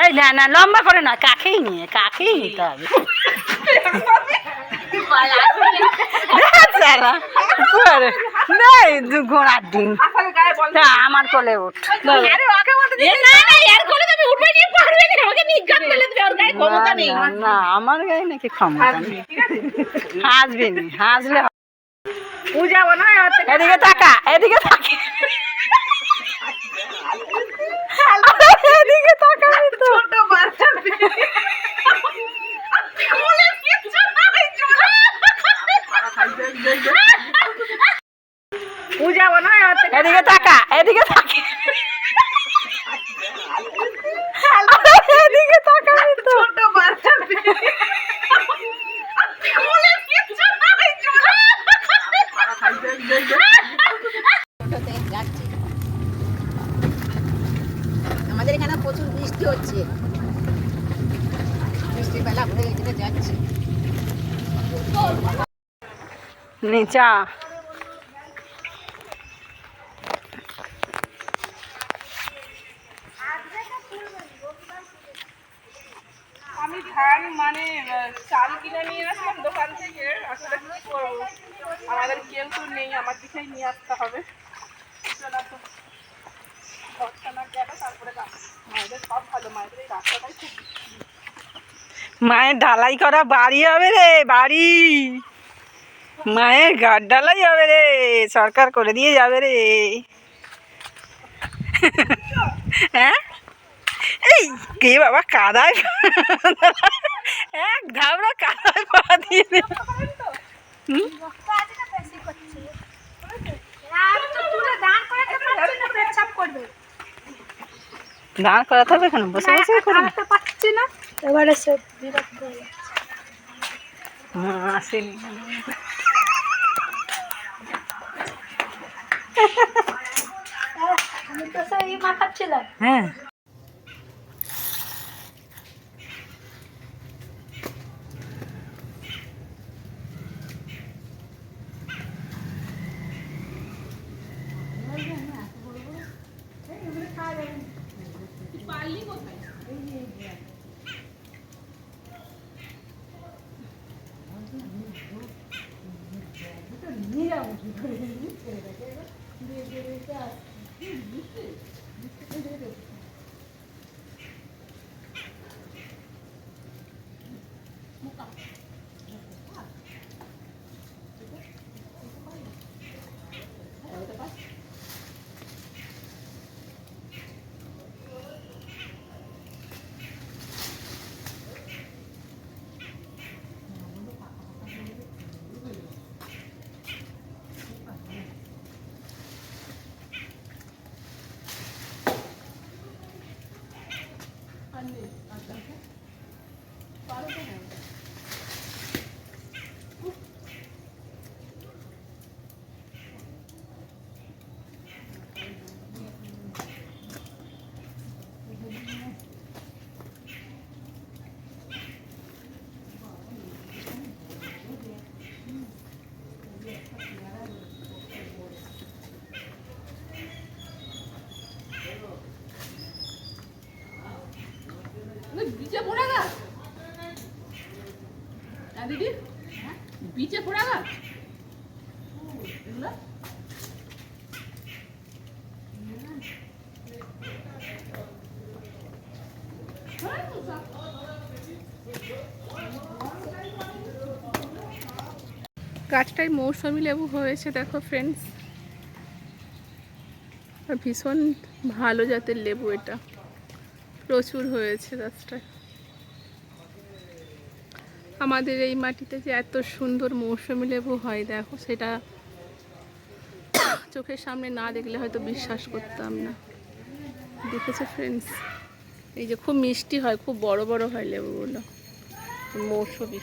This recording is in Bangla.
এই না না লম্বা করে না, কাকেই নিতে হবে। ঘোড়ার ডিম আমার কোলে উঠ। না আমার গায়ে নাকি ক্ষমতা নেই, হাসবি নি, হাসলে এদিকে তাকা, এদিকে তাকা, এদিকে তাকা। ছোট বাচ্চা পূজা মনে হয় এদিকে তাকা, এদিকে তাকা, এদিকে তাকা। ছোট বাচ্চা আমাদের এখানে প্রচুর বৃষ্টি হচ্ছে, বৃষ্টির বেলা ঘুরে গেছে, যাচ্ছি নিচা। আমি ধান মানে চাল কিনে নিয়ে আসলাম দোকান থেকে, আসলে কি করবো, আমাদের কেউ তো নেই, আমার দিকেই নিয়ে আসতে হবে। মায়ের ঢালাই করা বাড়ি হবে রে, বাড়ি মায়ের ঘর ঢালাই হবে রে, সরকার করে দিয়ে যাবে রে। হ্যাঁ এই কে বাবা কাদায়, এক ধাবড়া কাদায় পা দিয়ে দাঁড় করাতে হবে, এখানে বসে বসে পাচ্ছি না। এবারে সে বিরক্ত হয়ে আসেনি, আমি তো সেই মাখাচ্ছিলাম। হ্যাঁ বিচে পড়া গাছ দিদি, বিচে পড়া গাছ গাছটায় মৌসুমী লেবু হয়েছে দেখো ফ্রেন্ডস, ভীষণ ভালো জাতের লেবু, এটা প্রচুর হয়েছে গাছটায়। আমাদের এই মাটিতে যে এত সুন্দর মৌসুমী লেবু হয় দেখো, সেটা চোখের সামনে না দেখলে হয়তো বিশ্বাস করতাম না। দেখেছো ফ্রেন্ডস, এই যে খুব মিষ্টি হয়, খুব বড় বড় হয় লেবুগুলো, মৌসুমী।